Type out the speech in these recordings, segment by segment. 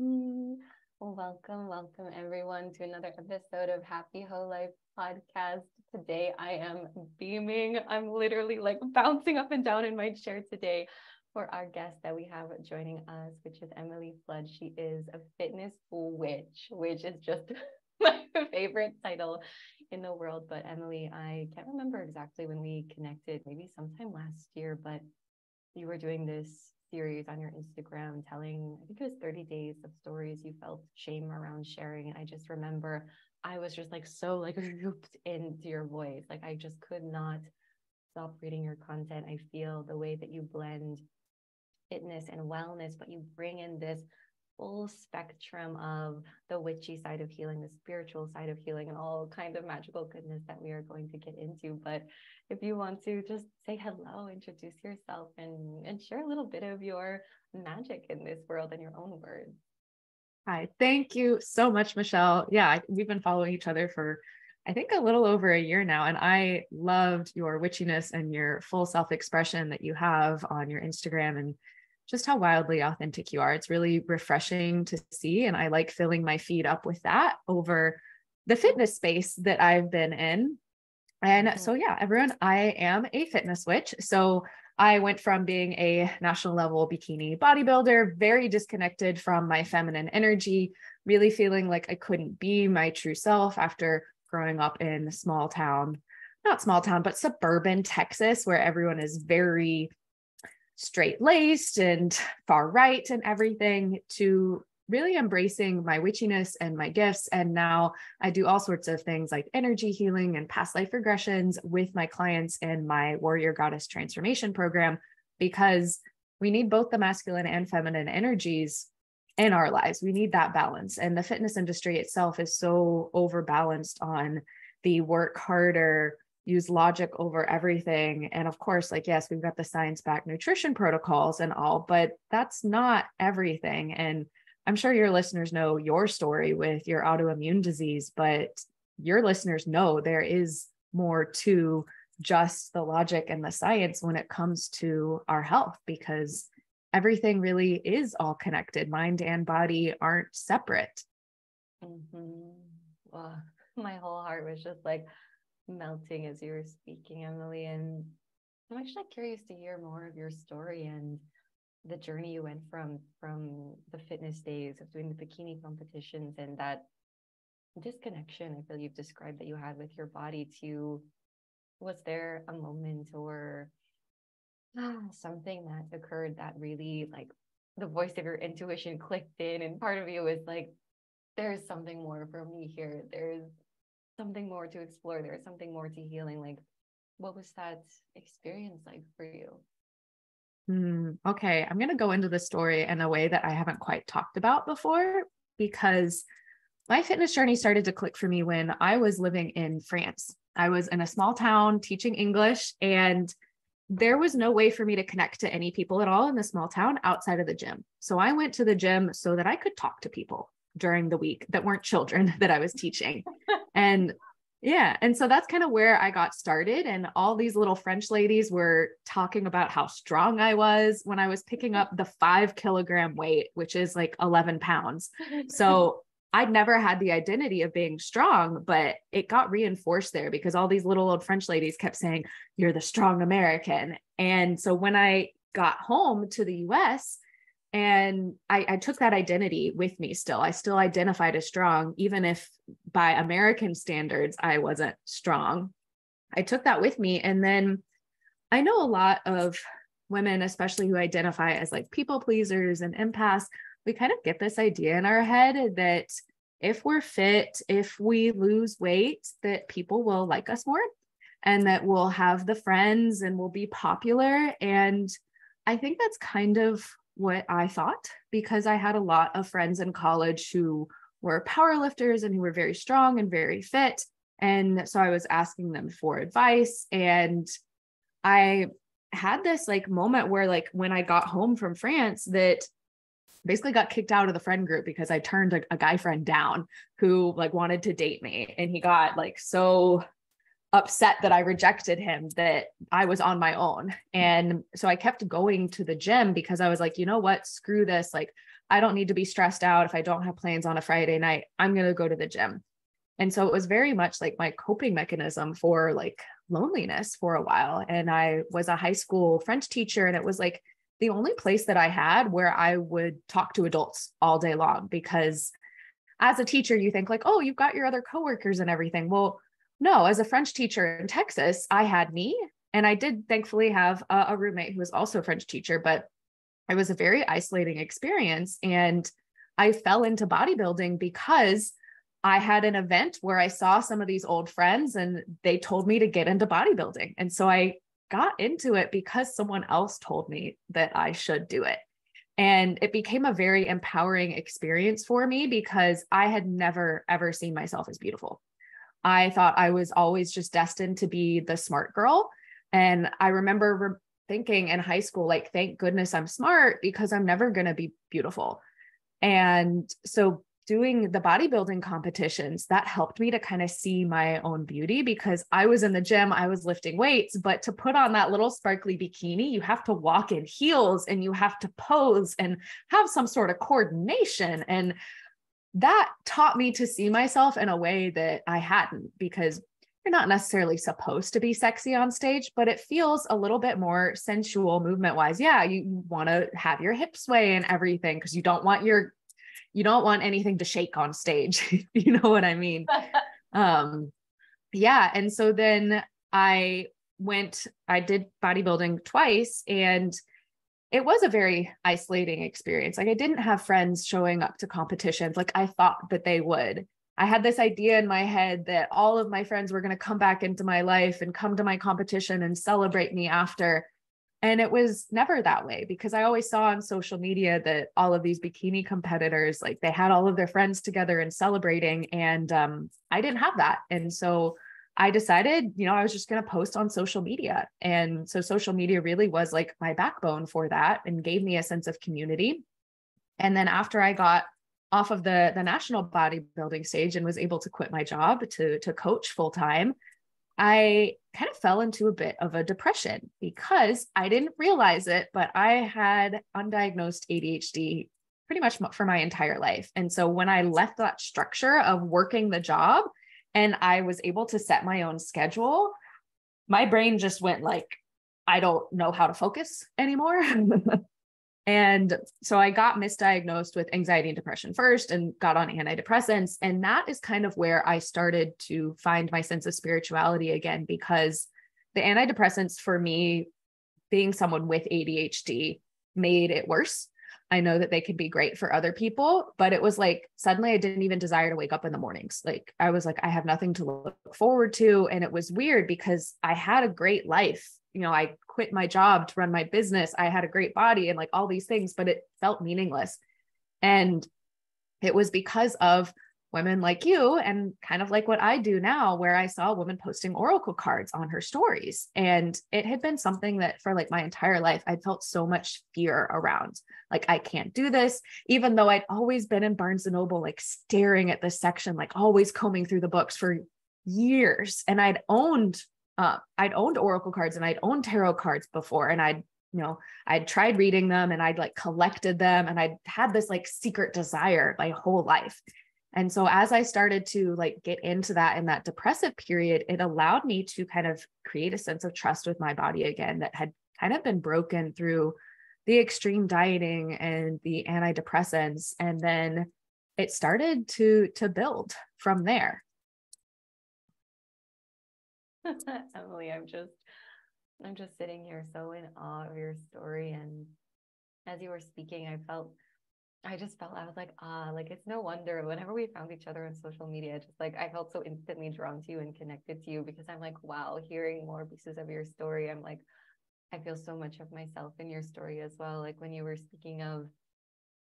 Mm, welcome everyone to another episode of Hoe Life Podcast. Today I am beaming. I'm literally like bouncing up and down in my chair today for our guest that we have joining us, which is Emily Flood. She is a fitness witch, which is just my favorite title in the world. But Emily, I can't remember exactly when we connected, maybe sometime last year, but you were doing this series on your Instagram telling, I think it was 30 days of stories you felt shame around sharing. And I just remember I was just like so like looped into your voice. Like I just could not stop reading your content. I feel the way that you blend fitness and wellness, but you bring in this full spectrum of the witchy side of healing, the spiritual side of healing, and all kinds of magical goodness that we are going to get into. But if you want to just say hello, introduce yourself, and share a little bit of your magic in this world in your own words. Hi, thank you so much, Michelle. Yeah, we've been following each other for, I think, a little over a year now. And I loved your witchiness and your full self-expression that you have on your Instagram and just how wildly authentic you are. It's really refreshing to see. And I like filling my feed up with that over the fitness space that I've been in. And so, yeah, everyone, I am a fitness witch. So I went from being a national level bikini bodybuilder, very disconnected from my feminine energy, really feeling like I couldn't be my true self after growing up in small town, not small town, but suburban Texas, where everyone is very straight laced and far right and everything, to really embracing my witchiness and my gifts. And now I do all sorts of things like energy healing and past life regressions with my clients in my Warrior Goddess Transformation program, because we need both the masculine and feminine energies in our lives. We need that balance. And the fitness industry itself is so overbalanced on the work harder, use logic over everything. And of course, like, yes, we've got the science-backed nutrition protocols and all, but that's not everything. And I'm sure your listeners know your story with your autoimmune disease, but your listeners know there is more to just the logic and the science when it comes to our health, because everything really is all connected. Mind and body aren't separate. Well, my whole heart was just like melting as you were speaking, Emily. And I'm actually curious to hear more of your story and the journey you went from the fitness days of doing the bikini competitions and that disconnection I feel you've described that you had with your body to, was there a moment or something that occurred that really like the voice of your intuition clicked in and part of you was like, there's something more for me here, there's something more to explore, there's something more to healing? Like, what was that experience like for you? Okay, I'm going to go into the story in a way that I haven't quite talked about before, because my fitness journey started to click for me when I was living in France. I was in a small town teaching English, and there was no way for me to connect to any people at all in the small town outside of the gym. So I went to the gym so that I could talk to people during the week that weren't children that I was teaching. And yeah. And so that's kind of where I got started. And all these little French ladies were talking about how strong I was when I was picking up the 5 kilogram weight, which is like 11 pounds. So I'd never had the identity of being strong, but it got reinforced there because all these little old French ladies kept saying, you're the strong American. And so when I got home to the US, and I took that identity with me still. I still identified as strong, even if by American standards, I wasn't strong. I took that with me. And then I know a lot of women, especially who identify as like people pleasers and empaths, we kind of get this idea in our head that if we're fit, if we lose weight, that people will like us more and that we'll have the friends and we'll be popular. And I think that's kind of what I thought, because I had a lot of friends in college who were powerlifters and who were very strong and very fit. And so I was asking them for advice. And I had this like moment where, like, when I got home from France, that basically got kicked out of the friend group because I turned a guy friend down who like wanted to date me. And he got like so upset that I rejected him, that I was on my own. And so I kept going to the gym because I was like, you know what, screw this. Like, I don't need to be stressed out if I don't have plans on a Friday night. I'm going to go to the gym. And so it was very much like my coping mechanism for like loneliness for a while. And I was a high school French teacher, and it was like the only place that I had where I would talk to adults all day long, because as a teacher, you think like, oh, you've got your other coworkers and everything. Well, no, as a French teacher in Texas, I had me, and I did thankfully have a roommate who was also a French teacher, but it was a very isolating experience. And I fell into bodybuilding because I had an event where I saw some of these old friends and they told me to get into bodybuilding. And so I got into it because someone else told me that I should do it. And it became a very empowering experience for me because I had never, ever seen myself as beautiful. I thought I was always just destined to be the smart girl. And I remember thinking in high school, like, thank goodness I'm smart because I'm never going to be beautiful. And so doing the bodybuilding competitions, that helped me to kind of see my own beauty, because I was in the gym, I was lifting weights, but to put on that little sparkly bikini, you have to walk in heels and you have to pose and have some sort of coordination. And that taught me to see myself in a way that I hadn't, because you're not necessarily supposed to be sexy on stage, but it feels a little bit more sensual movement wise. Yeah, you want to have your hips sway and everything because you don't want anything to shake on stage. You know what I mean? Yeah. And so then I did bodybuilding twice, and it was a very isolating experience. Like, I didn't have friends showing up to competitions like I thought that they would. I had this idea in my head that all of my friends were going to come back into my life and come to my competition and celebrate me after. And it was never that way, because I always saw on social media that all of these bikini competitors, like, they had all of their friends together and celebrating. And I didn't have that. And so I decided, I was just going to post on social media. And so social media really was like my backbone for that and gave me a sense of community. And then after I got off of the national bodybuilding stage and was able to quit my job to coach full time, I kind of fell into a bit of a depression because I didn't realize it, but I had undiagnosed ADHD pretty much for my entire life. And so when I left that structure of working the job and I was able to set my own schedule, my brain just went like, I don't know how to focus anymore. And so I got misdiagnosed with anxiety and depression first and got on antidepressants. And that is kind of where I started to find my sense of spirituality again, because the antidepressants for me, being someone with ADHD, made it worse. I know that they could be great for other people, but it was like, suddenly I didn't even desire to wake up in the mornings. Like, I was like, I have nothing to look forward to. And it was weird because I had a great life. I quit my job to run my business. I had a great body and like all these things, but it felt meaningless. And it was because of women like you and kind of like what I do now, where I saw a woman posting oracle cards on her stories. And it had been something that for like my entire life, I felt so much fear around. Like, I can't do this, even though I'd always been in Barnes and Noble, like staring at this section, like always combing through the books for years. And I'd owned oracle cards and I'd owned tarot cards before. And I'd tried reading them and I'd like collected them. And I'd had this like secret desire my whole life. And so as I started to like get into that in that depressive period, it allowed me to kind of create a sense of trust with my body again that had kind of been broken through the extreme dieting and the antidepressants. And then it started to build from there. Emily, I'm just sitting here so in awe of your story. And as you were speaking, I was like, like, it's no wonder whenever we found each other on social media, just like, I felt so instantly drawn to you and connected to you, because I'm like, wow, hearing more pieces of your story, I'm like, I feel so much of myself in your story as well. Like, when you were speaking of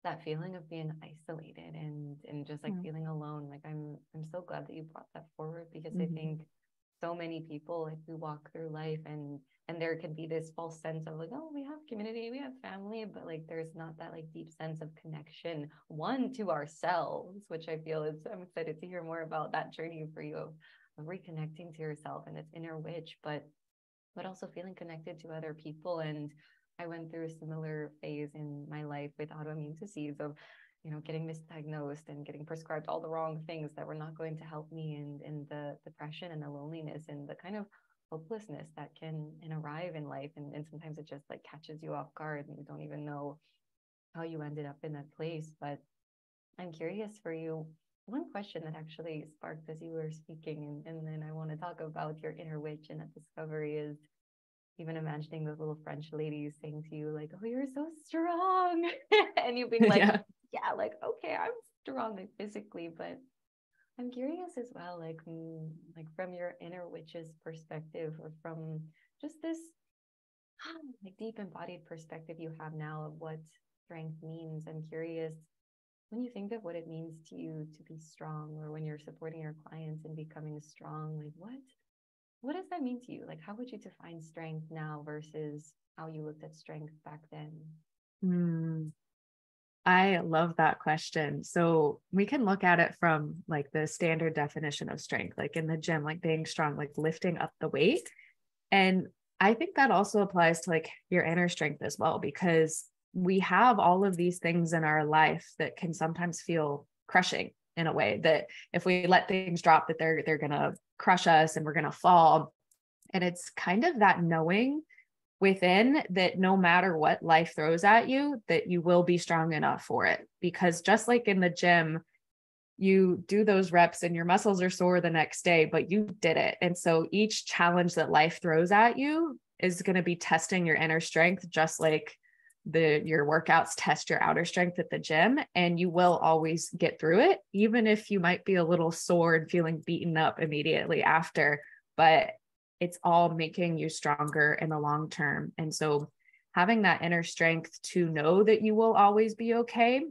that feeling of being isolated and just like feeling alone, like, I'm so glad that you brought that forward, because I think so many people, like, we walk through life and there could be this false sense of like, oh, we have community, we have family, but like, there's not that like deep sense of connection, one, to ourselves, which I feel I'm excited to hear more about that journey for you of reconnecting to yourself and this inner witch, but also feeling connected to other people. And I went through a similar phase in my life with autoimmune disease of, getting misdiagnosed and getting prescribed all the wrong things that were not going to help me, and the depression and the loneliness and the kind of hopelessness that can arrive in life. And sometimes it just like catches you off guard and you don't even know how you ended up in that place. But I'm curious for you, one question that actually sparked as you were speaking, and then I want to talk about your inner witch and that discovery, is even imagining those little French ladies saying to you, like, oh, you're so strong. And you being like, yeah, like, okay, I'm strong, like physically, but I'm curious as well, like from your inner witch's perspective, or from just this like deep embodied perspective you have now of what strength means. I'm curious, when you think of what it means to you to be strong, or when you're supporting your clients in becoming strong, like what does that mean to you? Like, how would you define strength now versus how you looked at strength back then? I love that question. So we can look at it from like the standard definition of strength, like in the gym, like being strong, like lifting up the weight. And I think that also applies to like your inner strength as well, because we have all of these things in our life that can sometimes feel crushing in a way, that if we let things drop, that they're going to crush us and we're going to fall. And it's kind of that knowing within that no matter what life throws at you, that you will be strong enough for it. Because just like in the gym, you do those reps and your muscles are sore the next day, but you did it. And so each challenge that life throws at you is going to be testing your inner strength, just like your workouts test your outer strength at the gym. And you will always get through it, even if you might be a little sore and feeling beaten up immediately after. But it's all making you stronger in the long term. And so having that inner strength to know that you will always be okay,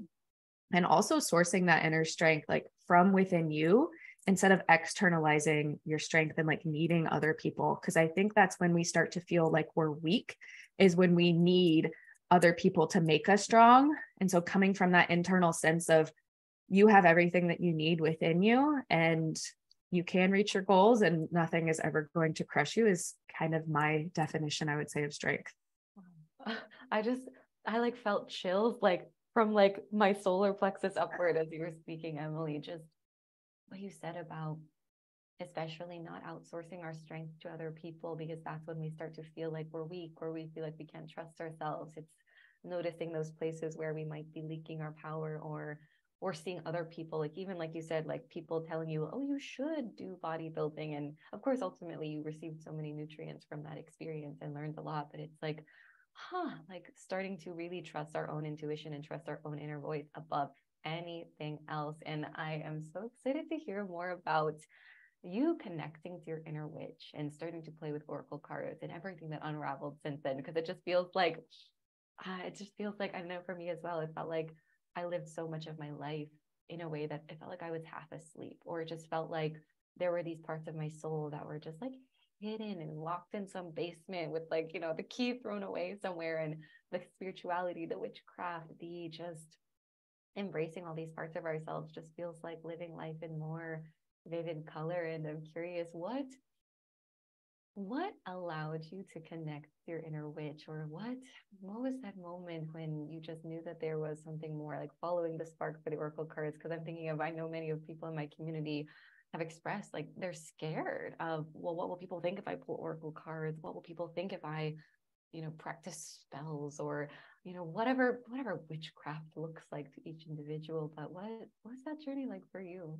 and also sourcing that inner strength like from within you, instead of externalizing your strength and like needing other people. Because I think that's when we start to feel like we're weak, is when we need other people to make us strong. And so coming from that internal sense of you have everything that you need within you, and you can reach your goals and nothing is ever going to crush you, is kind of my definition, I would say, of strength. I like felt chills like from like my solar plexus upward as you were speaking, Emily. Just what you said about especially not outsourcing our strength to other people, because that's when we start to feel like we're weak, or we feel like we can't trust ourselves. It's noticing those places where we might be leaking our power, or seeing other people, like even like you said, like people telling you, oh, you should do bodybuilding. And of course, ultimately you received so many nutrients from that experience and learned a lot, but it's like, like starting to really trust our own intuition and trust our own inner voice above anything else. And I am so excited to hear more about you connecting to your inner witch and starting to play with oracle cards and everything that unraveled since then, because it just feels like I know for me as well, it felt like I lived so much of my life in a way that it felt like I was half asleep, or it just felt like there were these parts of my soul that were just like hidden and locked in some basement with like, the key thrown away somewhere. And the spirituality, the witchcraft, the just embracing all these parts of ourselves just feels like living life in more vivid color. And I'm curious, what allowed you to connect to your inner witch, or what was that moment when you just knew that there was something more, like following the spark for the oracle cards? Because I'm thinking of, I know many of people in my community have expressed like they're scared of, well, what will people think if I pull oracle cards? What will people think if I, practice spells, or, whatever witchcraft looks like to each individual. But what's that journey like for you?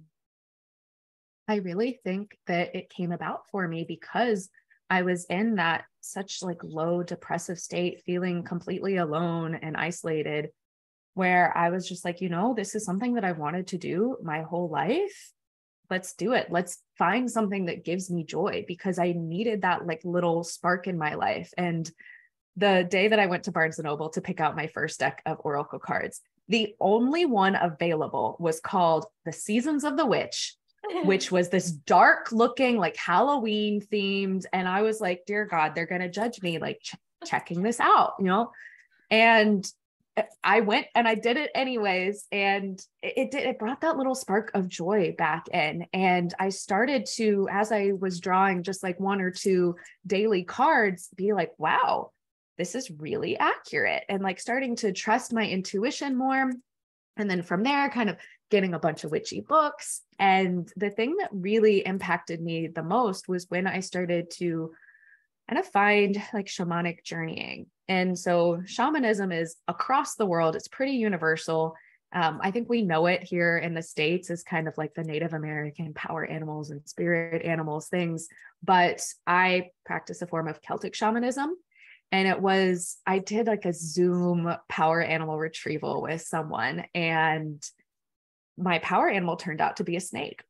I really think that it came about for me because I was in that such like low depressive state, feeling completely alone and isolated, where I was just like, this is something that I wanted to do my whole life. Let's do it. Let's find something that gives me joy, because I needed that like little spark in my life. And the day that I went to Barnes & Noble to pick out my first deck of oracle cards, the only one available was called The Seasons of the Witch, which was this dark looking, like Halloween themed. And I was like, dear God, they're going to judge me, like checking this out, And I went and I did it anyways. And it brought that little spark of joy back in. And I started to, as I was drawing just like one or two daily cards, be like, wow, this is really accurate. And like starting to trust my intuition more. And then from there, kind of getting a bunch of witchy books. And the thing that really impacted me the most was when I started to kind of find like shamanic journeying. And so shamanism is across the world. It's pretty universal. I think we know it here in the States as kind of like the Native American power animals and spirit animals things. But I practice a form of Celtic shamanism. And I did like a Zoom power animal retrieval with someone, and my power animal turned out to be a snake.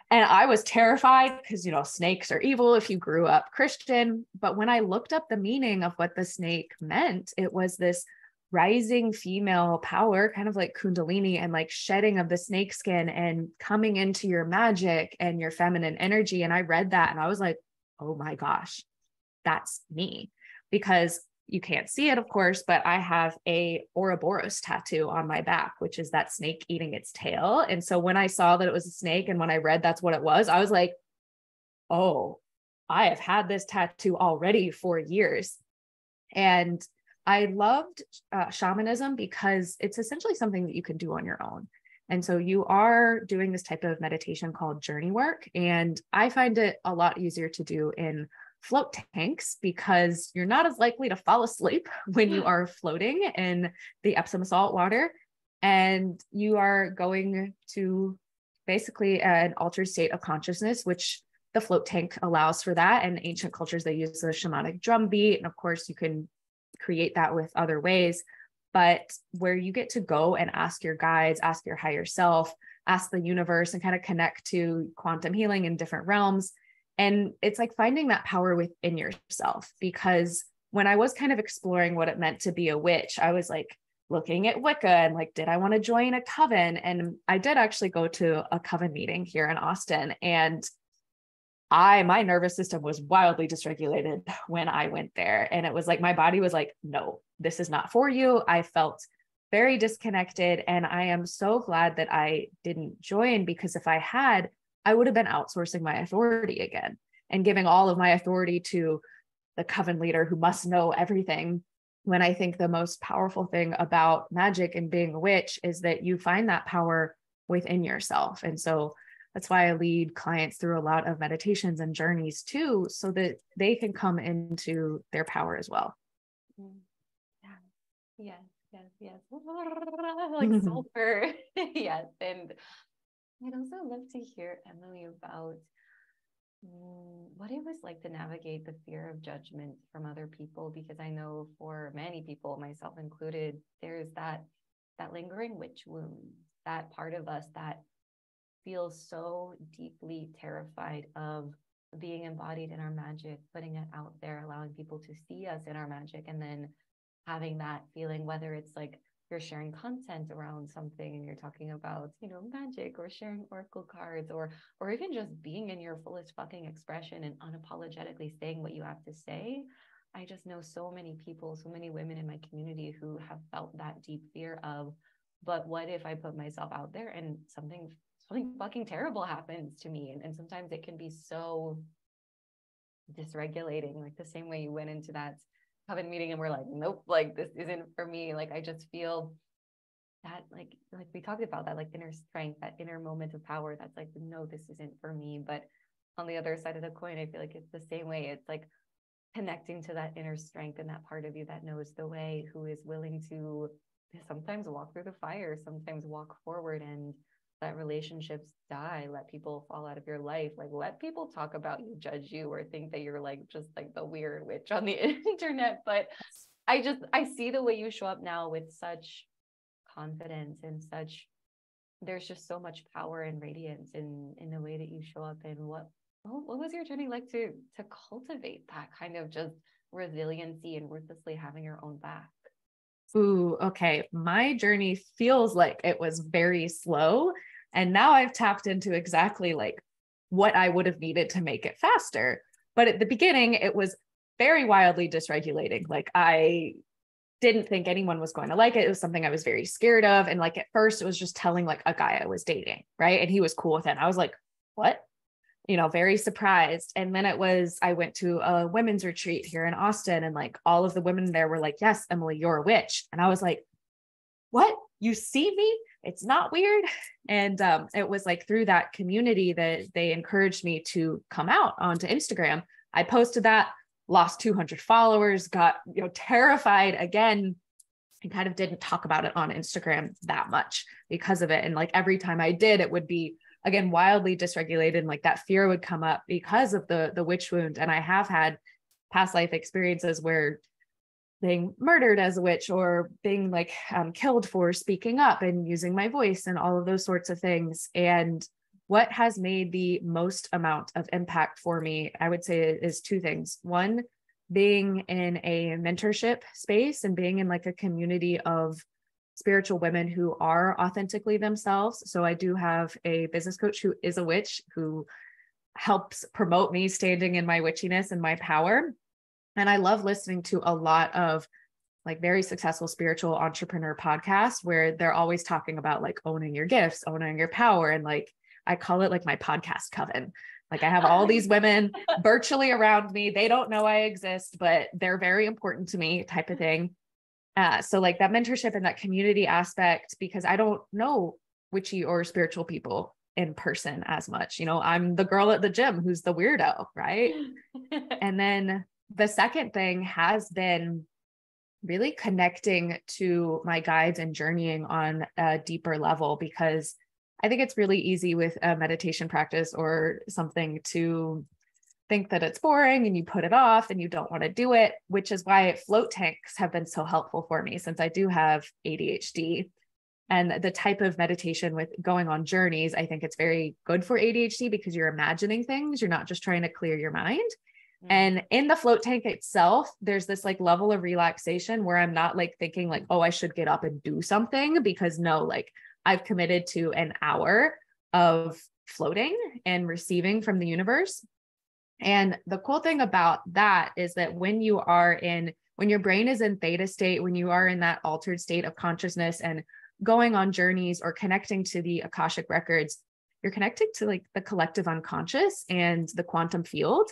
And I was terrified because, snakes are evil if you grew up Christian. But when I looked up the meaning of what the snake meant, it was this rising female power, kind of like Kundalini, and like shedding of the snake skin and coming into your magic and your feminine energy. And I read that and I was like, oh my gosh, that's me. Because you can't see it, of course, but I have a Ouroboros tattoo on my back, which is that snake eating its tail. And so when I saw that it was a snake and when I read that's what it was, I was like, oh, I have had this tattoo already for years. And I loved shamanism because it's essentially something that you can do on your own. And so you are doing this type of meditation called journey work. And I find it a lot easier to do in float tanks because you're not as likely to fall asleep when you are floating in the Epsom salt water. And you are going to basically an altered state of consciousness, which the float tank allows for that. And ancient cultures, they use the shamanic drum beat. And of course, you can create that with other ways. But where you get to go and ask your guides, ask your higher self, ask the universe, and kind of connect to quantum healing in different realms. And it's like finding that power within yourself, because when I was kind of exploring what it meant to be a witch, I was like looking at Wicca and like, did I want to join a coven? And I did actually go to a coven meeting here in Austin, and my nervous system was wildly dysregulated when I went there. And it was like, my body was like, no, this is not for you. I felt very disconnected. And I am so glad that I didn't join, because if I had, I would have been outsourcing my authority again and giving all of my authority to the coven leader who must know everything. When I think the most powerful thing about magic and being a witch is that you find that power within yourself. And so that's why I lead clients through a lot of meditations and journeys too, so that they can come into their power as well. Yeah. Yes. Like sulfur. Yes. And I'd also love to hear, Emily, about what it was like to navigate the fear of judgment from other people, because I know for many people, myself included, there's that lingering witch wound, that part of us that feels so deeply terrified of being embodied in our magic, putting it out there, allowing people to see us in our magic, and then having that feeling, whether it's like you're sharing content around something and you're talking about, magic, or sharing oracle cards, or even just being in your fullest fucking expression and unapologetically saying what you have to say. I just know so many people, so many women in my community who have felt that deep fear of, but what if I put myself out there and something fucking terrible happens to me? And sometimes it can be so dysregulating, like the same way you went into that coven meeting and we're like, nope, like this isn't for me. Like I just feel that like we talked about, that like inner strength, that inner moment of power that's like, no, this isn't for me. But on the other side of the coin, I feel like it's the same way. It's like connecting to that inner strength and that part of you that knows the way, who is willing to sometimes walk through the fire, sometimes walk forward, and let relationships die, let people fall out of your life, like let people talk about you, judge you, or think that you're like just like the weird witch on the internet. But I see the way you show up now with such confidence and such, there's just so much power and radiance in the way that you show up. And what was your journey like to cultivate that kind of just resiliency and ruthlessly having your own back? Ooh, okay. My journey feels like it was very slow. And now I've tapped into exactly like what I would have needed to make it faster. But at the beginning, it was very wildly dysregulating. Like I didn't think anyone was going to like it. It was something I was very scared of. And like, at first it was just telling like a guy I was dating. Right. And he was cool with it. And I was like, what? Very surprised. And then I went to a women's retreat here in Austin, and like all of the women there were like, yes, Emily, you're a witch. And I was like, what? You see me? It's not weird. And it was like through that community that they encouraged me to come out onto Instagram. I posted that, lost 200 followers, got, terrified again, and kind of didn't talk about it on Instagram that much because of it. And like every time I did, it would be, again, wildly dysregulated. And like that fear would come up because of the witch wound. And I have had past life experiences where being murdered as a witch, or being like killed for speaking up and using my voice and all of those sorts of things. And what has made the most amount of impact for me, I would say, is two things. One, being in a mentorship space and being in like a community of spiritual women who are authentically themselves. So I do have a business coach who is a witch, who helps promote me standing in my witchiness and my power. And I love listening to a lot of like very successful spiritual entrepreneur podcasts where they're always talking about like owning your gifts, owning your power. And like, I call it like my podcast coven. Like I have all these women virtually around me. They don't know I exist, but they're very important to me, type of thing. So like that mentorship and that community aspect, because I don't know witchy or spiritual people in person as much. I'm the girl at the gym who's the weirdo, right? And then the second thing has been really connecting to my guides and journeying on a deeper level, because I think it's really easy with a meditation practice or something to think that it's boring and you put it off and you don't want to do it, which is why float tanks have been so helpful for me, since I do have ADHD. And the type of meditation with going on journeys, I think it's very good for ADHD because you're imagining things. You're not just trying to clear your mind. And in the float tank itself, there's this like level of relaxation where I'm not like thinking like, oh, I should get up and do something, because no, like I've committed to an hour of floating and receiving from the universe. And the cool thing about that is that when your brain is in theta state, when you are in that altered state of consciousness and going on journeys or connecting to the Akashic records, you're connecting to like the collective unconscious and the quantum field.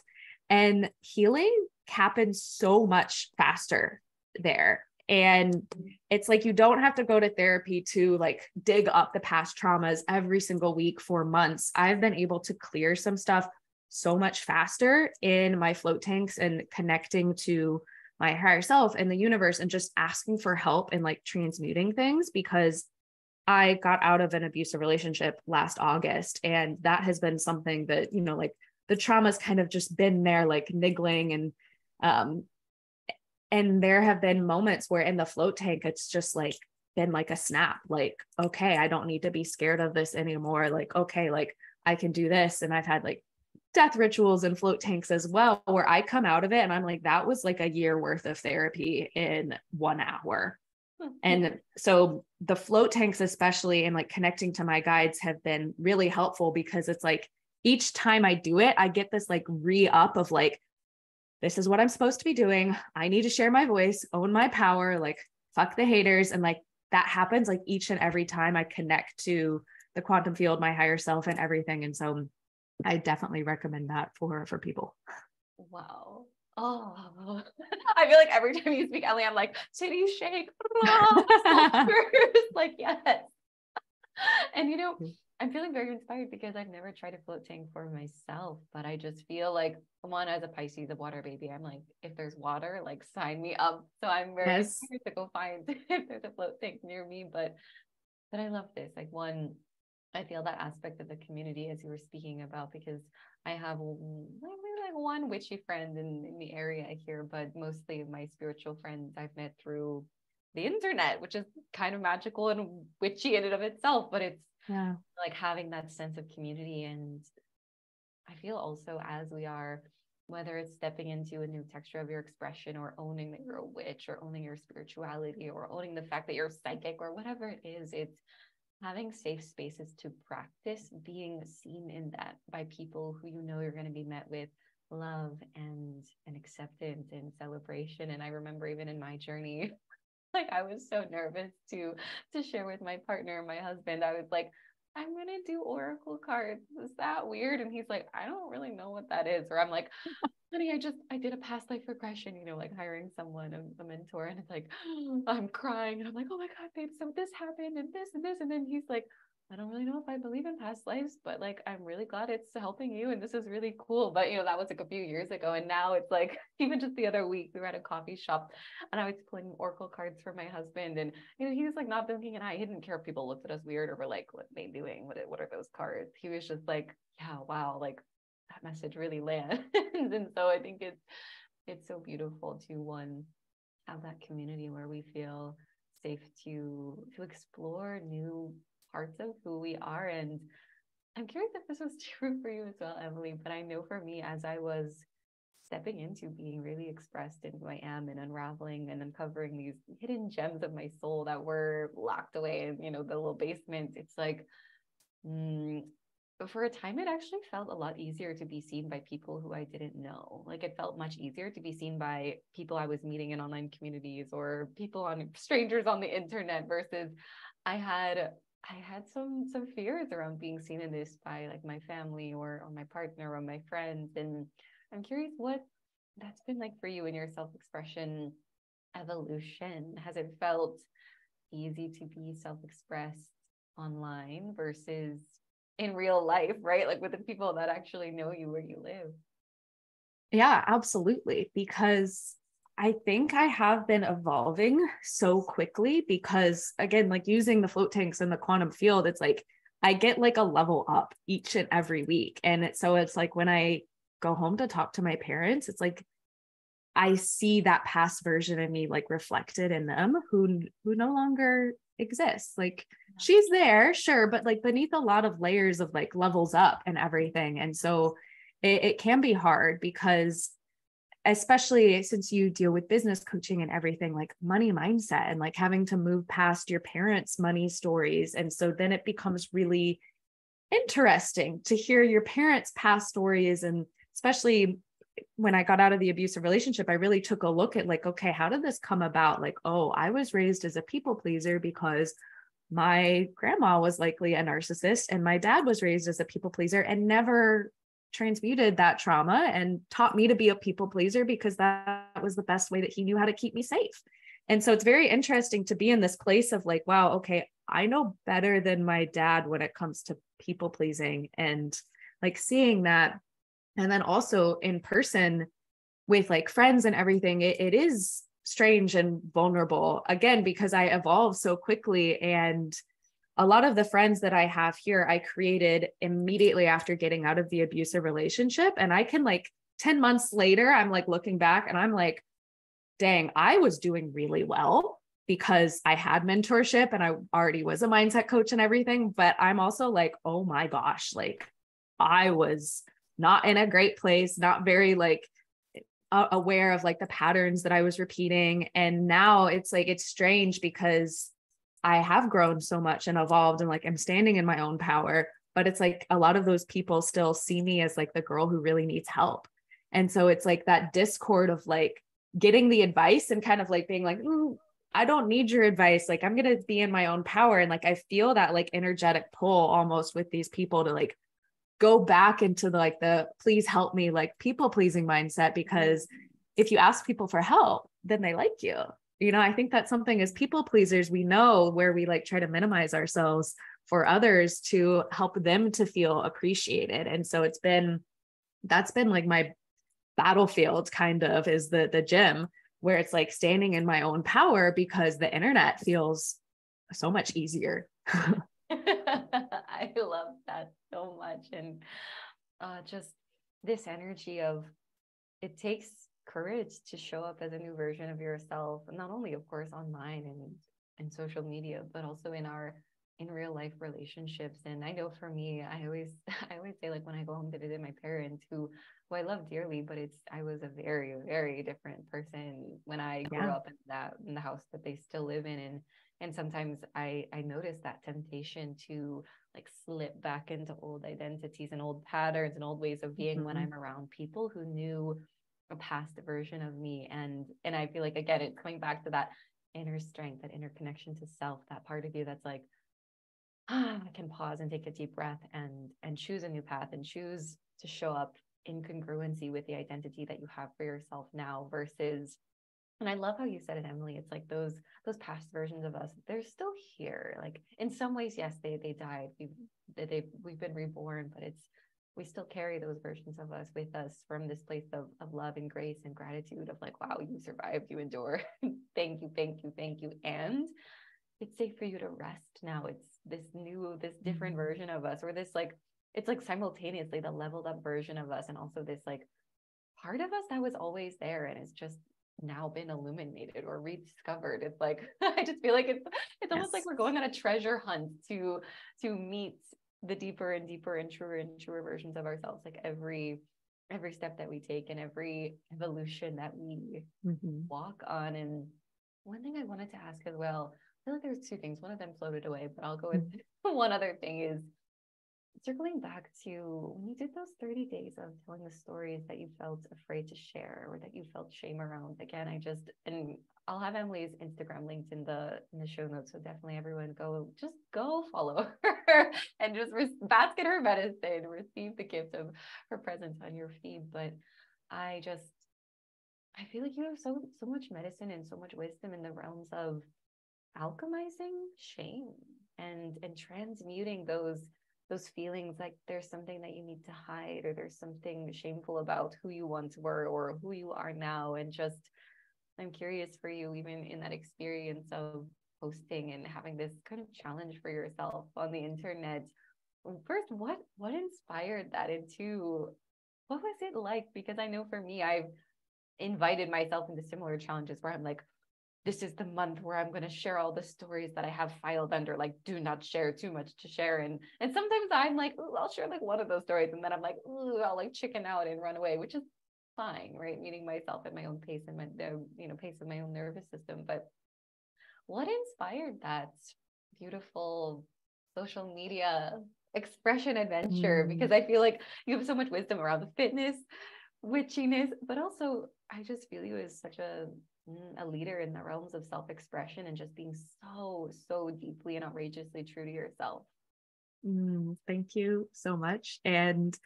And healing happens so much faster there. And it's like, you don't have to go to therapy to like dig up the past traumas every single week for months. I've been able to clear some stuff so much faster in my float tanks and connecting to my higher self and the universe and just asking for help and like transmuting things, because I got out of an abusive relationship last August. And that has been something that, like the trauma's kind of just been there, like niggling. And there have been moments where in the float tank, it's just like been like a snap, like, okay, I don't need to be scared of this anymore. Like, okay, like I can do this. And I've had like death rituals and float tanks as well, where I come out of it and I'm like, that was like a year worth of therapy in 1 hour. And so the float tanks, especially, and like connecting to my guides, have been really helpful, because it's like, each time I do it, I get this like re-up of like, this is what I'm supposed to be doing. I need to share my voice, own my power, like fuck the haters. And like, that happens like each and every time I connect to the quantum field, my higher self and everything. And so I definitely recommend that for people. Wow. Oh, I feel like every time you speak, Ellie, I'm like, titty shake. Like, yes. And I'm feeling very inspired because I've never tried a float tank for myself, but I just feel like, one, as a Pisces, a water baby, I'm like, if there's water, like sign me up. So I'm very excited to go find if there's a float tank near me. But I love this. Like, one, I feel that aspect of the community as you were speaking about, because I have maybe like one witchy friend in the area here, but mostly my spiritual friends I've met through the internet, which is kind of magical and witchy in and of itself, but it's like having that sense of community. And I feel also, as we are, whether it's stepping into a new texture of your expression, or owning that you're a witch, or owning your spirituality, or owning the fact that you're psychic, or whatever it is, it's having safe spaces to practice being seen in that by people who you're going to be met with love and acceptance and celebration. And I remember even in my journey, Like I was so nervous to share with my partner, my husband. I was like, I'm gonna do oracle cards. Is that weird? And he's like, I don't really know what that is. Or I'm like, honey, I did a past life regression, like hiring someone, a mentor, and it's like, I'm crying, and I'm like, oh my God, babe, so this happened, and this, and this, and then he's like, I don't really know if I believe in past lives, but like, I'm really glad it's helping you, and this is really cool. But that was like a few years ago, and now it's like, even just the other week, we were at a coffee shop, and I was pulling oracle cards for my husband, and he was like not blinking an eye. He didn't care if people looked at us weird or were like, what are they doing? What are those cards? He was just like, yeah, wow, like that message really lands. And so I think it's so beautiful to have that community where we feel safe to explore new parts of who we are. And I'm curious if this was true for you as well, Emily, but I know for me, as I was stepping into being really expressed in who I am and unraveling and uncovering these hidden gems of my soul that were locked away in the little basement, it's like but for a time, it actually felt a lot easier to be seen by people who I didn't know. Like it felt much easier to be seen by people I was meeting in online communities or strangers on the internet versus I had some fears around being seen in this by like my family or my partner or my friends. And I'm curious what that's been like for you in your self-expression evolution. Has it felt easy to be self-expressed online versus in real life, right? Like with the people that actually know you where you live. Yeah, absolutely. Because I think I have been evolving so quickly because, again, like using the float tanks in the quantum field, it's like I get like a level up each and every week. And it's like when I go home to talk to my parents, it's like I see that past version of me like reflected in them who no longer exists. Like she's there, sure, but like beneath a lot of layers of like levels up and everything. And so it can be hard because especially since you deal with business coaching and everything, like money mindset and like having to move past your parents' money stories. And so then it becomes really interesting to hear your parents' past stories. And especially when I got out of the abusive relationship, I really took a look at like, okay, how did this come about? Like, oh, I was raised as a people pleaser because my grandma was likely a narcissist and my dad was raised as a people pleaser and never transmuted that trauma and taught me to be a people pleaser because that was the best way that he knew how to keep me safe. And so it's very interesting to be in this place of like, wow, okay, I know better than my dad when it comes to people pleasing and like seeing that. And then also in person with like friends and everything, it is strange and vulnerable again, because I evolved so quickly. And a lot of the friends that I have here, I created immediately after getting out of the abusive relationship. And I can like 10 months later, I'm like looking back and I'm like, dang, I was doing really well because I had mentorship and I already was a mindset coach and everything. But I'm also like, oh my gosh, like I was not in a great place, not very like aware of like the patterns that I was repeating. And now it's like, it's strange because I have grown so much and evolved and like I'm standing in my own power, but it's like a lot of those people still see me as like the girl who really needs help. And so it's like that discord of like getting the advice and kind of like being like, I don't need your advice. Like I'm going to be in my own power. And like, I feel that like energetic pull almost with these people to like go back into the please help me, like people pleasing mindset, because if you ask people for help, then they like you. I think that's something as people pleasers, we know where we like try to minimize ourselves for others to help them to feel appreciated. And so that's been like my battlefield kind of is the gym where it's like standing in my own power because the internet feels so much easier. I love that so much. And just this energy of it takes courage to show up as a new version of yourself, not only of course online and social media, but also in real life relationships. And I know for me, I always say like when I go home to visit my parents who I love dearly, but I was a very, very different person when I grew up in the house that they still live in. And sometimes I notice that temptation to like slip back into old identities and old patterns and old ways of being when I'm around people who knew a past version of me. And I feel like, again, it's coming back to that inner strength, that inner connection to self, that part of you that's like, I can pause and take a deep breath and choose a new path and choose to show up in congruency with the identity that you have for yourself now versus, and I love how you said it, Emily, it's like those past versions of us, they're still here. Like in some ways, yes, they died. We've been reborn, but we still carry those versions of us with us from this place of love and grace and gratitude of like, wow, you survived, you endure. Thank you, thank you, thank you. And it's safe for you to rest now. It's this different version of us, or this like, it's like simultaneously the leveled up version of us, and also this like part of us that was always there and it's just now been illuminated or rediscovered. It's like, I just feel like it's almost like we're going on a treasure hunt to meet the deeper and deeper and truer versions of ourselves. Like every step that we take and every evolution that we walk on. And one thing I wanted to ask as well, I feel like there's two things. One of them floated away, but I'll go with one other thing is circling back to when you did those 30 days of telling the stories that you felt afraid to share or that you felt shame around. Again, and I'll have Emily's Instagram linked in the show notes. So definitely everyone go follow her and just bask in her medicine, receive the gift of her presence on your feed. But I feel like you have so much medicine and so much wisdom in the realms of alchemizing shame and transmuting those feelings like there's something that you need to hide or there's something shameful about who you once were or who you are now. And just, I'm curious for you, even in that experience of posting and having this kind of challenge for yourself on the internet. First, what inspired that? And two, what was it like? Because I know for me, I've invited myself into similar challenges where I'm like, this is the month where I'm going to share all the stories that I have filed under, like, do not share, too much to share. And sometimes I'm like, ooh, I'll share like one of those stories. And then I'm like, ooh, I'll like chicken out and run away, which is fine, right? Meeting myself at my own pace and pace of my own nervous system. But what inspired that beautiful social media expression adventure? Because I feel like you have so much wisdom around the fitness, witchiness, but also I just feel you as such a leader in the realms of self-expression and just being so deeply and outrageously true to yourself. Thank you so much. And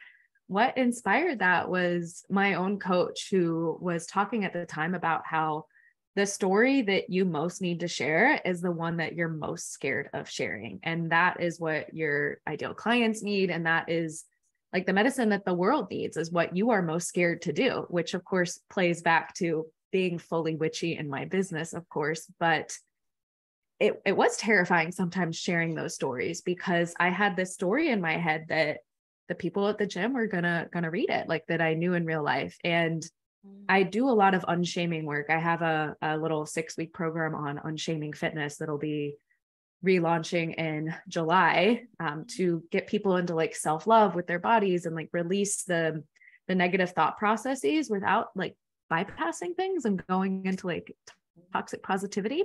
what inspired that was my own coach, who was talking at the time about how the story that you most need to share is the one that you're most scared of sharing. And that is what your ideal clients need. And that is like the medicine that the world needs, is what you are most scared to do, which of course plays back to being fully witchy in my business, of course. But it was terrifying sometimes sharing those stories, because I had this story in my head that the people at the gym were gonna read it, like that I knew in real life. And I do a lot of unshaming work. I have a little 6-week program on unshaming fitness that'll be relaunching in July, to get people into like self-love with their bodies and like release the negative thought processes without like bypassing things and going into like toxic positivity.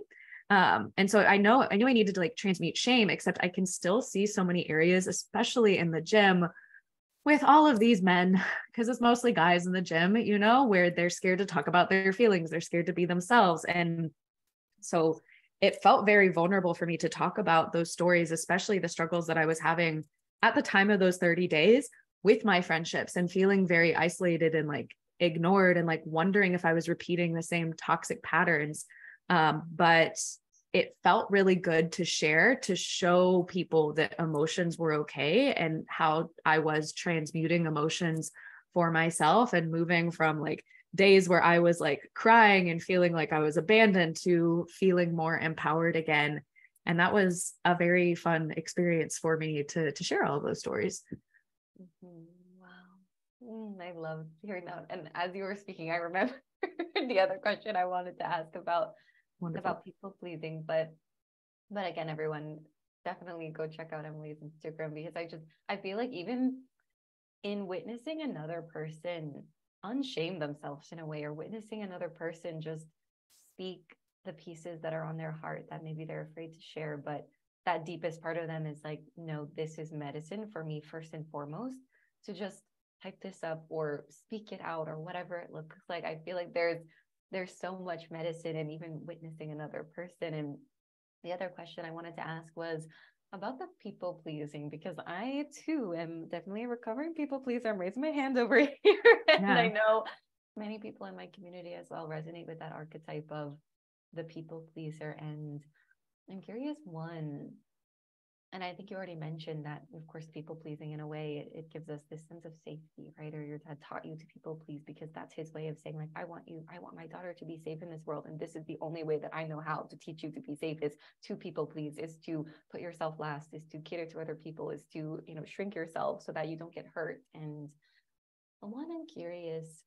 And so I knew I needed to like transmute shame, except I can still see so many areas, especially in the gym, with all of these men, because it's mostly guys in the gym, where they're scared to talk about their feelings. They're scared to be themselves. And so it felt very vulnerable for me to talk about those stories, especially the struggles that I was having at the time of those 30 days with my friendships, and feeling very isolated and like ignored and like wondering if I was repeating the same toxic patterns. But it felt really good to share, to show people that emotions were okay and how I was transmuting emotions for myself and moving from like days where I was like crying and feeling like I was abandoned to feeling more empowered again. And that was a very fun experience for me to share all of those stories. Wow. I love hearing that. And as you were speaking, I remember the other question I wanted to ask about people pleasing, but again, everyone definitely go check out Emily's Instagram, because I feel like even in witnessing another person unshame themselves in a way, or witnessing another person just speak the pieces that are on their heart that maybe they're afraid to share, but that deepest part of them is like, no, this is medicine for me first and foremost, to just type this up or speak it out or whatever it looks like. I feel like there's there's so much medicine in even witnessing another person. And the other question I wanted to ask was about the people pleasing, because I too am definitely a recovering people pleaser. I'm raising my hand over here. And I know many people in my community as well resonate with that archetype of the people pleaser. And I'm curious, one, and I think you already mentioned that, of course, people pleasing in a way, it gives us this sense of safety, right? Or your dad taught you to people please because that's his way of saying, like, I want my daughter to be safe in this world. And this is the only way that I know how to teach you to be safe, is to people please, is to put yourself last, is to cater to other people, is to, shrink yourself so that you don't get hurt. And one, I'm curious,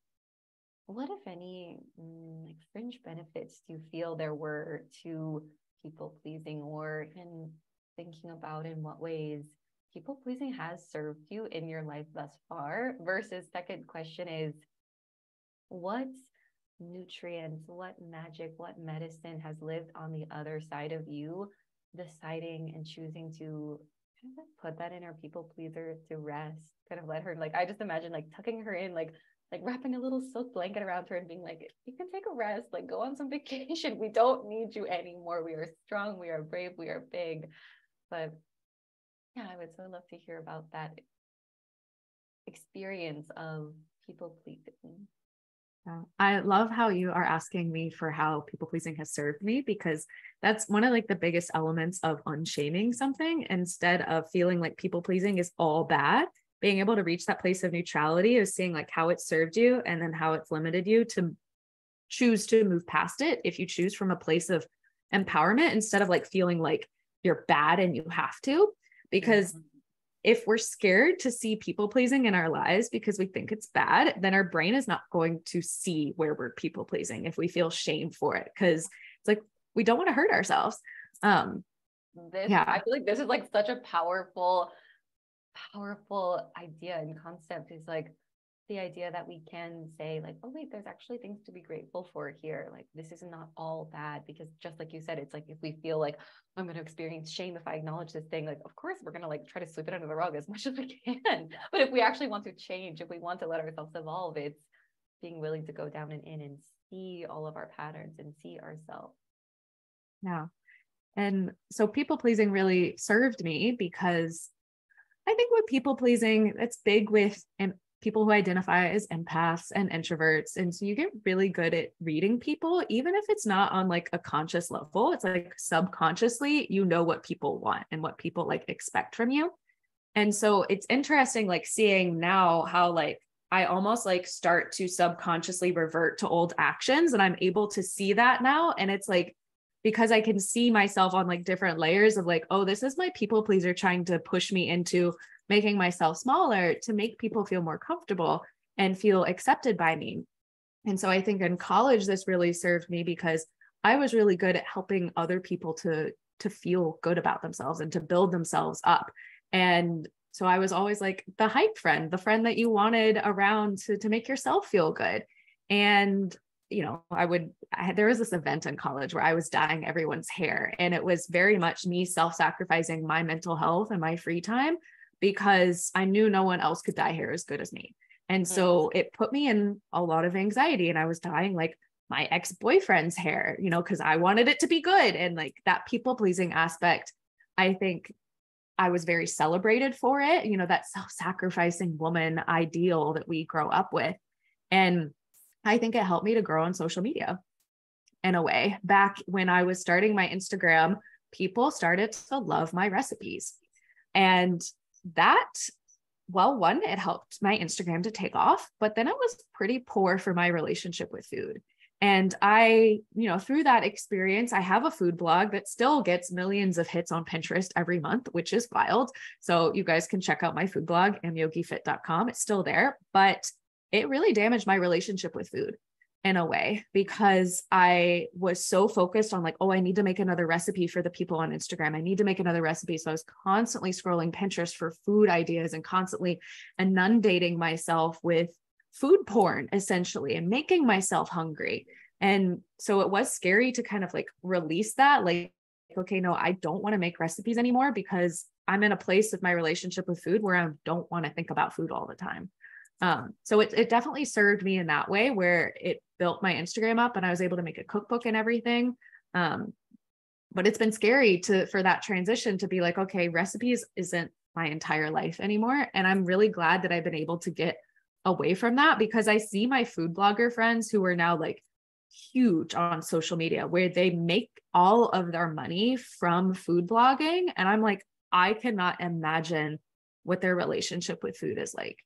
what, if any, like fringe benefits do you feel there were to people pleasing, or in thinking about in what ways people pleasing has served you in your life thus far? Versus second question is, what nutrients, what magic, what medicine has lived on the other side of you, deciding and choosing to kind of put that inner people pleaser to rest, kind of let her, like, I just imagine like tucking her in, like wrapping a little silk blanket around her and being like, you can take a rest, like go on some vacation. We don't need you anymore. We are strong. We are brave. We are big. But yeah, I would so love to hear about that experience of people pleasing. I love how you are asking me for how people pleasing has served me, because that's one of like the biggest elements of unshaming something. Instead of feeling like people pleasing is all bad, being able to reach that place of neutrality is seeing like how it served you and then how it's limited you, to choose to move past it. If you choose from a place of empowerment, instead of like feeling like you're bad and you have to, because if we're scared to see people pleasing in our lives because we think it's bad, then our brain is not going to see where we're people pleasing if we feel shame for it. Cause it's like, we don't want to hurt ourselves. I feel like this is like such a powerful idea and concept, is like the idea that we can say like, oh wait, there's actually things to be grateful for here. Like this is not all bad, because just like you said, it's like, if we feel like I'm going to experience shame if I acknowledge this thing, like of course we're going to like try to sweep it under the rug as much as we can. But if we actually want to change, if we want to let ourselves evolve, it's being willing to go down and in and see all of our patterns and see ourselves. Yeah. And so people pleasing really served me, because I think with people pleasing, it's big with people who identify as empaths and introverts. And so you get really good at reading people, even if it's not on like a conscious level. It's like subconsciously, you know what people want and what people like expect from you. And so it's interesting, like seeing now how like I almost like start to subconsciously revert to old actions, and I'm able to see that now. And it's like, because I can see myself on like different layers of like, oh, this is my people pleaser trying to push me into making myself smaller to make people feel more comfortable and feel accepted by me. And so I think in college, this really served me, because I was really good at helping other people to feel good about themselves and to build themselves up. And so I was always like the hype friend, the friend that you wanted around to make yourself feel good. And there was this event in college where I was dyeing everyone's hair, and it was very much me self-sacrificing my mental health and my free time, because I knew no one else could dye hair as good as me. And so it put me in a lot of anxiety, and I was dyeing like my ex-boyfriend's hair, because I wanted it to be good. And like that people pleasing aspect, I think I was very celebrated for it, that self-sacrificing woman ideal that we grow up with. And I think it helped me to grow on social media in a way. Back when I was starting my Instagram, people started to love my recipes. And that, well, one, it helped my Instagram to take off, but then it was pretty poor for my relationship with food. And I, through that experience, I have a food blog that still gets millions of hits on Pinterest every month, which is wild. So you guys can check out my food blog, amyogifit.com. It's still there, but it really damaged my relationship with food in a way, because I was so focused on like, oh, I need to make another recipe for the people on Instagram. I need to make another recipe. So I was constantly scrolling Pinterest for food ideas and constantly inundating myself with food porn, essentially, and making myself hungry. And so it was scary to kind of like release that, like, okay, no, I don't want to make recipes anymore, because I'm in a place of my relationship with food where I don't want to think about food all the time. So it definitely served me in that way where it built my Instagram up and I was able to make a cookbook and everything. But it's been scary for that transition to be like, okay, recipes isn't my entire life anymore. And I'm really glad that I've been able to get away from that because I see my food blogger friends who are now like huge on social media where they make all of their money from food blogging. And I'm like, I cannot imagine what their relationship with food is like.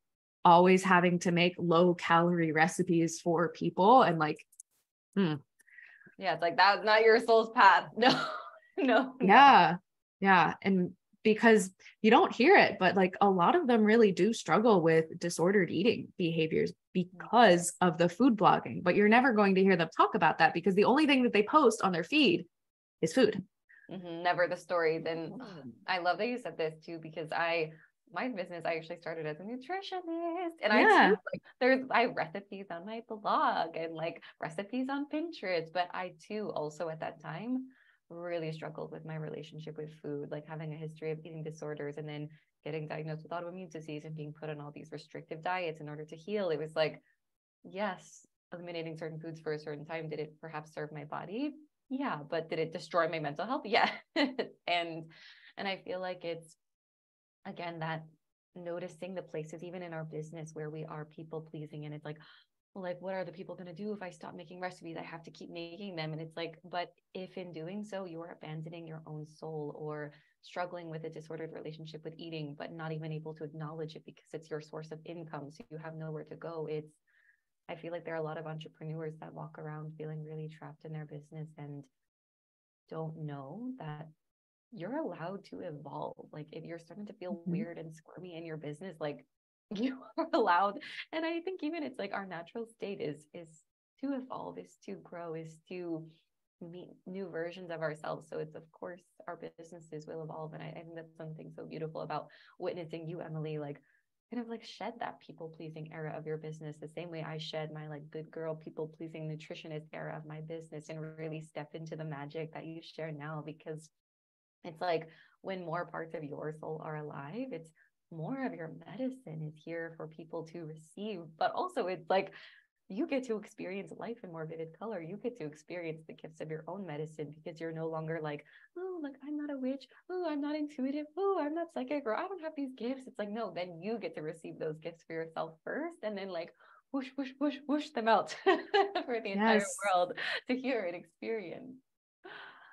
Always having to make low calorie recipes for people and like, yeah, it's like that's not your soul's path. No. Yeah. And because you don't hear it, but like a lot of them really do struggle with disordered eating behaviors because of the food blogging, but you're never going to hear them talk about that because the only thing that they post on their feed is food. Never the stories. And I love that you said this too, because my business, I actually started as a nutritionist and I too, I have recipes on my blog and like recipes on Pinterest, but I too also at that time really struggled with my relationship with food, like having a history of eating disorders and then getting diagnosed with autoimmune disease and being put on all these restrictive diets in order to heal. It was like, yes, eliminating certain foods for a certain time, did it perhaps serve my body? Yeah, but did it destroy my mental health? Yeah. and I feel like it's, again, that noticing the places even in our business where we are people pleasing and it's like, well, like what are the people going to do if I stop making recipes? I have to keep making them. And it's like, but if in doing so you're abandoning your own soul or struggling with a disordered relationship with eating but not even able to acknowledge it because it's your source of income, so you have nowhere to go, I feel like there are a lot of entrepreneurs that walk around feeling really trapped in their business and don't know that you're allowed to evolve. Like if you're starting to feel weird and squirmy in your business, like you are allowed. And I think even it's like our natural state is to evolve, is to grow, is to meet new versions of ourselves. So it's, of course, our businesses will evolve. And I think that's something so beautiful about witnessing you, Emily, like kind of like shed that people pleasing era of your business the same way I shed my like good girl people pleasing nutritionist era of my business and really step into the magic that you share now, because it's like when more parts of your soul are alive, it's more of your medicine is here for people to receive. But also it's like you get to experience life in more vivid color. You get to experience the gifts of your own medicine because you're no longer like, oh, like I'm not a witch. Oh, I'm not intuitive. Oh, I'm not psychic, or I don't have these gifts. It's like, no, then you get to receive those gifts for yourself first and then like whoosh, whoosh, whoosh, whoosh them out for the entire world to hear and experience.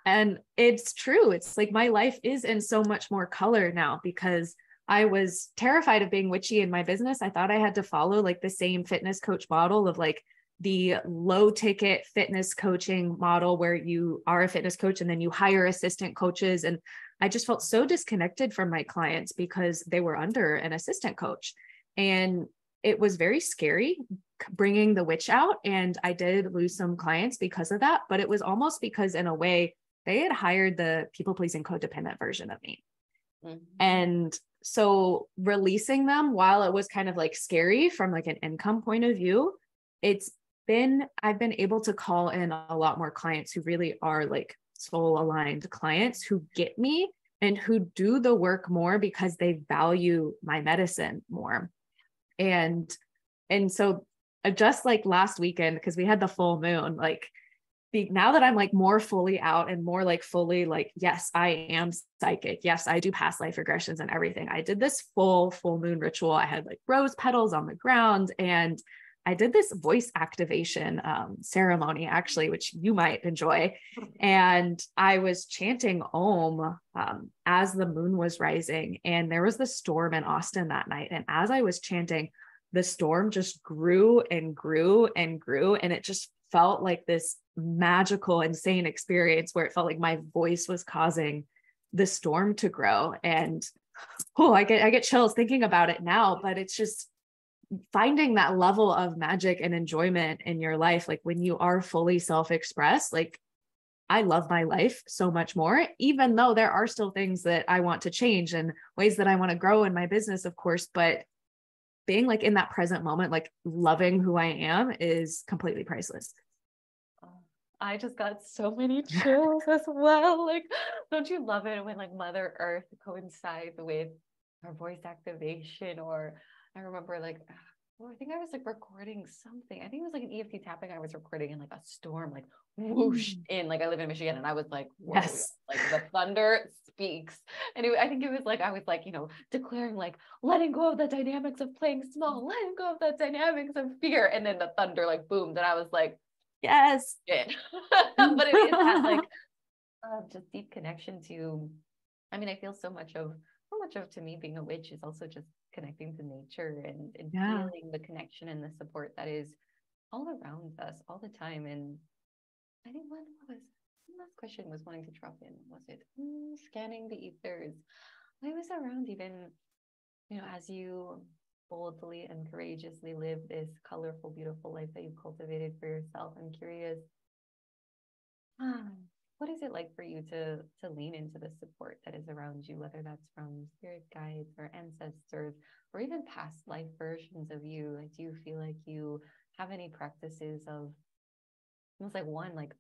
And it's true. It's like my life is in so much more color now because I was terrified of being witchy in my business. I thought I had to follow like the same fitness coach model of like the low ticket fitness coaching model where you are a fitness coach and then you hire assistant coaches. And I just felt so disconnected from my clients because they were under an assistant coach. And it was very scary bringing the witch out. And I did lose some clients because of that, but it was almost because in a way they had hired the people-pleasing codependent version of me. And so releasing them, while it was kind of like scary from like an income point of view, I've been able to call in a lot more clients who really are like soul aligned clients who get me and who do the work more because they value my medicine more. And so just like last weekend, because we had the full moon, like now that I'm like more fully out and more like fully like, yes, I am psychic. Yes, I do past life regressions and everything. I did this full moon ritual. I had like rose petals on the ground and I did this voice activation ceremony actually, which you might enjoy. And I was chanting Om as the moon was rising. And there was the storm in Austin that night. And as I was chanting, the storm just grew and grew and grew. And it just felt like this magical, insane experience where it felt like my voice was causing the storm to grow. And I get chills thinking about it now, but it's just finding that level of magic and enjoyment in your life. Like when you are fully self-expressed, like I love my life so much more, even though there are still things that I want to change and ways that I want to grow in my business, of course, but being like in that present moment, like loving who I am is completely priceless. I just got so many chills as well. Like, don't you love it when like Mother Earth coincides with our voice activation? Or I remember like well, I think I was like recording something. I think it was like an EFT tapping I was recording in like a storm, like whoosh in, like I live in Michigan, and I was like, whoa, Yes. like the thunder speaks. And I think it was like, I was like, declaring like letting go of the dynamics of playing small, letting go of the dynamics of fear. And then the thunder like boomed. And I was like, Yes. shit. But it is that like just deep connection to, I mean, I feel so much of to me being a witch is also just connecting to nature and Yeah. feeling the connection and the support that is all around us all the time. And I think what was the last question was wanting to drop in, was it scanning the ethers? I was around even, as you boldly and courageously live this colorful, beautiful life that you've cultivated for yourself. I'm curious, what is it like for you to lean into the support that is around you, whether that's from spirit guides or ancestors or even past life versions of you? Like, do you feel like you have any practices of almost like one, like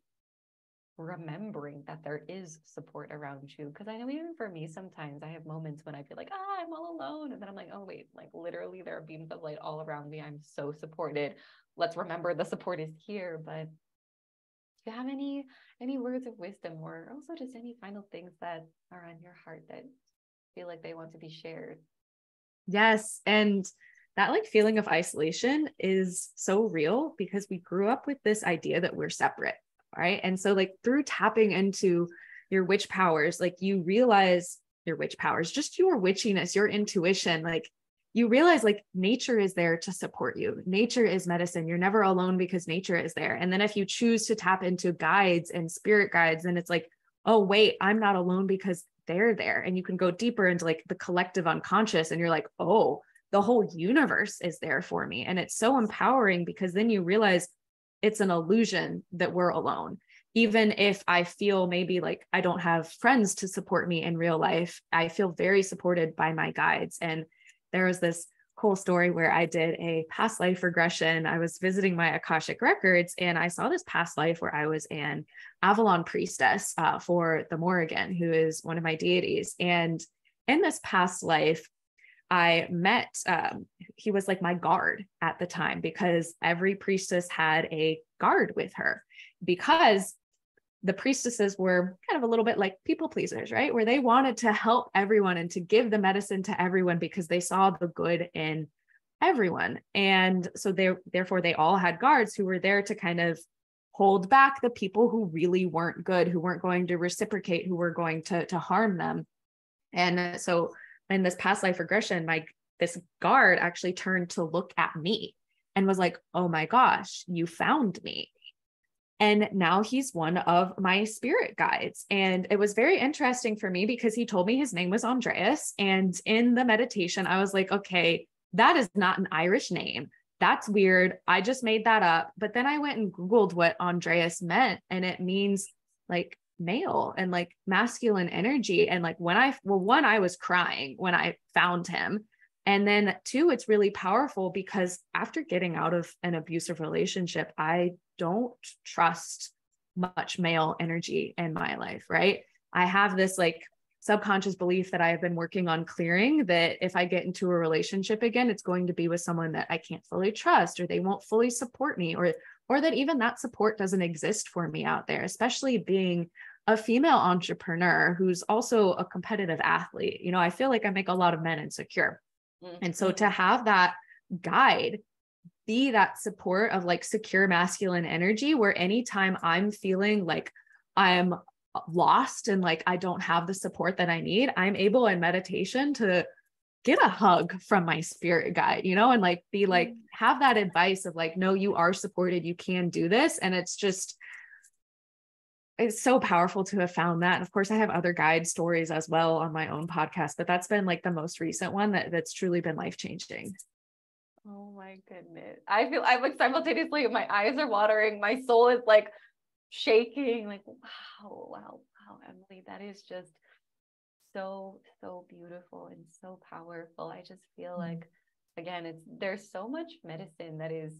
remembering that there is support around you? Because I know even for me, sometimes I have moments when I feel like, I'm all alone. And then I'm like, oh, wait, like literally there are beams of light all around me. I'm so supported. Let's remember the support is here. But do you have any words of wisdom, or also just any final things that are on your heart that feel like they want to be shared? Yes. And that like feeling of isolation is so real because we grew up with this idea that we're separate. Right. And so like through tapping into your witch powers, like you realize your witch powers, just your witchiness, your intuition, like you realize like nature is there to support you. Nature is medicine. You're never alone because nature is there. And then if you choose to tap into guides and spirit guides, then it's like, oh, wait, I'm not alone because they're there. And you can go deeper into like the collective unconscious and you're like, oh, the whole universe is there for me. And it's so empowering because then you realize it's an illusion that we're alone. Even if I feel maybe like I don't have friends to support me in real life, I feel very supported by my guides. And there was this cool story where I did a past life regression. I was visiting my Akashic records and I saw this past life where I was an Avalon priestess for the Morrigan, who is one of my deities. And in this past life, I met, he was like my guard at the time because every priestess had a guard with her because the priestesses were kind of a little bit like people pleasers, right? Where they wanted to help everyone and to give the medicine to everyone because they saw the good in everyone. And so therefore they all had guards who were there to kind of hold back the people who really weren't good, who weren't going to reciprocate, who were going to harm them. And so in this past life regression, this guard actually turned to look at me and was like, oh my gosh, you found me. And now he's one of my spirit guides. And it was very interesting for me because he told me his name was Andreas. And in the meditation, I was like, okay, that is not an Irish name. That's weird. I just made that up. But then I went and Googled what Andreas meant, and it means like male and like masculine energy. And like one, I was crying when I found him. And then two, it's really powerful because after getting out of an abusive relationship, I don't trust much male energy in my life, right? I have this like subconscious belief that I have been working on clearing, that if I get into a relationship again, it's going to be with someone that I can't fully trust, or they won't fully support me, or that even that support doesn't exist for me out there, especially being a female entrepreneur who's also a competitive athlete. I feel like I make a lot of men insecure. And so to have that guide be that support of like secure masculine energy, where anytime I'm feeling like I'm lost and like I don't have the support that I need, I'm able in meditation to get a hug from my spirit guide, and like be like, have that advice of like, no, you are supported, you can do this. And it's so powerful to have found that. And of course, I have other guide stories as well on my own podcast, but that's been like the most recent one that's truly been life-changing. Oh my goodness. I feel I'm like simultaneously, my eyes are watering, my soul is like shaking, like, wow, Emily, that is just so beautiful and so powerful. I just feel like, again, there's so much medicine that is,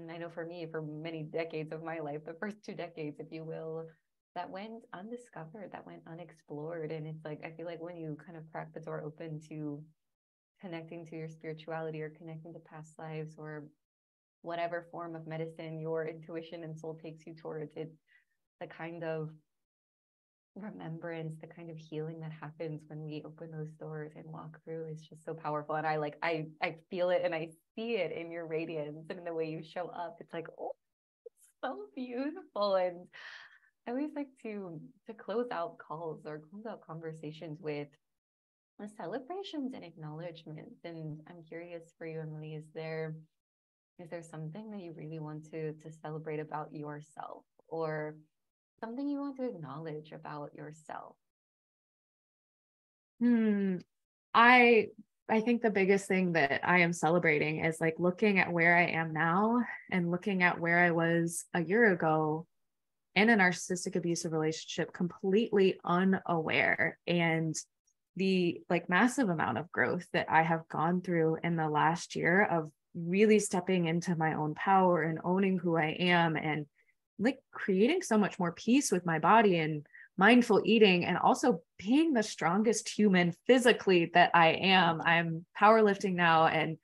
I know for me, for many decades of my life, the first 2 decades, if you will, that went undiscovered, that went unexplored. And it's like, I feel like when you kind of crack the door open to connecting to your spirituality or connecting to past lives or whatever form of medicine your intuition and soul takes you towards, it's the kind of remembrance, the kind of healing that happens when we open those doors and walk through is just so powerful. And I feel it and I see it in your radiance and in the way you show up. It's like, oh, it's so beautiful. And I always like to close out calls or close out conversations with celebrations and acknowledgments. And I'm curious for you, Emily, is there something that you really want to celebrate about yourself, or something you want to acknowledge about yourself? I think the biggest thing that I am celebrating is like looking at where I am now and looking at where I was a year ago in a narcissistic abusive relationship, completely unaware, and the like massive amount of growth that I have gone through in the last year of really stepping into my own power and owning who I am, and like creating so much more peace with my body and mindful eating, and also being the strongest human physically that I am. I'm powerlifting now and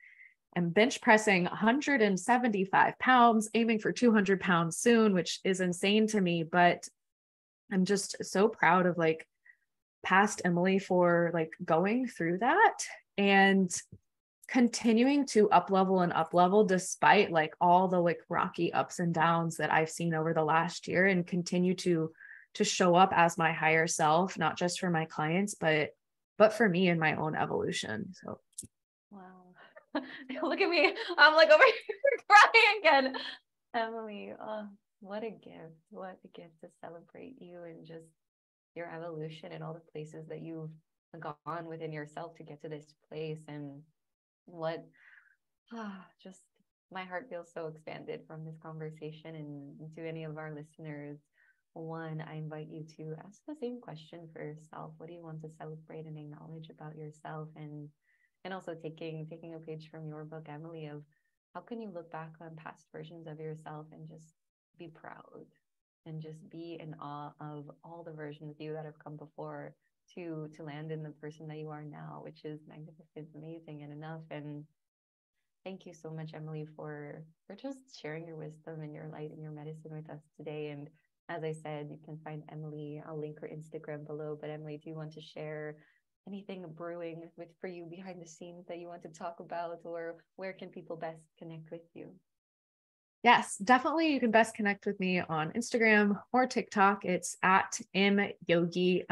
I'm bench pressing 175 pounds, aiming for 200 pounds soon, which is insane to me. But I'm just so proud of like past Emily for like going through that and continuing to up level despite like all the like rocky ups and downs that I've seen over the last year, and continue to show up as my higher self, not just for my clients, but for me and my own evolution. So Wow. Look at me. I'm like over here crying again. Emily, oh, what a gift. What a gift to celebrate you and just your evolution and all the places that you've gone within yourself to get to this place. And what just my heart feels so expanded from this conversation. And to any of our listeners, one, I invite you to ask the same question for yourself. What do you want to celebrate and acknowledge about yourself? And also taking a page from your book, Emily, of how can you look back on past versions of yourself and just be proud and just be in awe of all the versions of you that have come before to land in the person that you are now, which is magnificent, amazing, and enough. And thank you so much, Emily, for just sharing your wisdom and your light and your medicine with us today. And as I said, you can find Emily. I'll link her Instagram below. But Emily, do you want to share anything brewing for you behind the scenes that you want to talk about, or where can people best connect with you? Yes, definitely. You can best connect with me on Instagram or TikTok. It's at myogi_fit,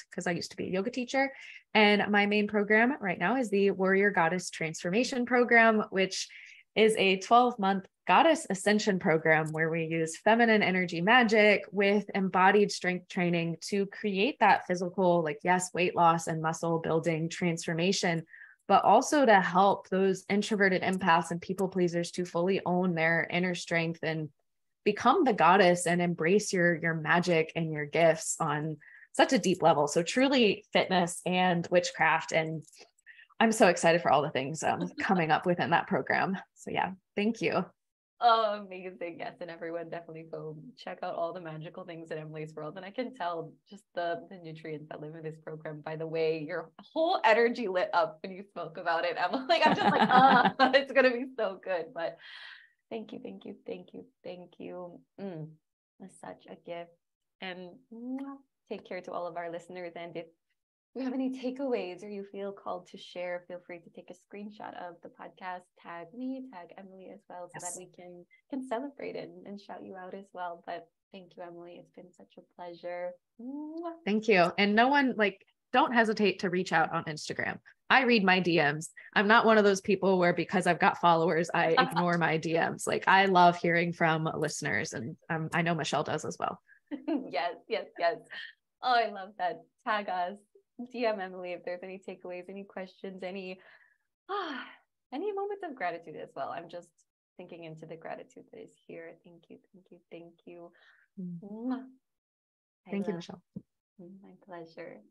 because I used to be a yoga teacher. And my main program right now is the Warrior Goddess Transformation Program, which is a 12-month goddess ascension program where we use feminine energy magic with embodied strength training to create that physical, like, yes, weight loss and muscle building transformation, but also to help those introverted empaths and people pleasers to fully own their inner strength and become the goddess and embrace your magic and your gifts on such a deep level. So truly fitness and witchcraft. And I'm so excited for all the things coming up within that program. So yeah, thank you. Oh, amazing. Yes. And everyone definitely go check out all the magical things in Emily's world. And I can tell just the nutrients that live in this program by the way your whole energy lit up when you spoke about it. I'm just like, it's going to be so good. But thank you. It's such a gift. And take care to all of our listeners. And if you have any takeaways or you feel called to share, feel free to take a screenshot of the podcast, tag me, tag Emily as well, so that we can celebrate it and shout you out as well. But thank you, Emily. It's been such a pleasure. Thank you. And no one, don't hesitate to reach out on Instagram. I read my DMs. I'm not one of those people where because I've got followers, I ignore my DMs. I love hearing from listeners, and I know Michelle does as well. Yes. Oh, I love that. Tag us. DM Emily if there's any takeaways, any questions, any moments of gratitude as well. I'm just thinking into the gratitude that is here. Thank you. Thank you, Michelle. My pleasure.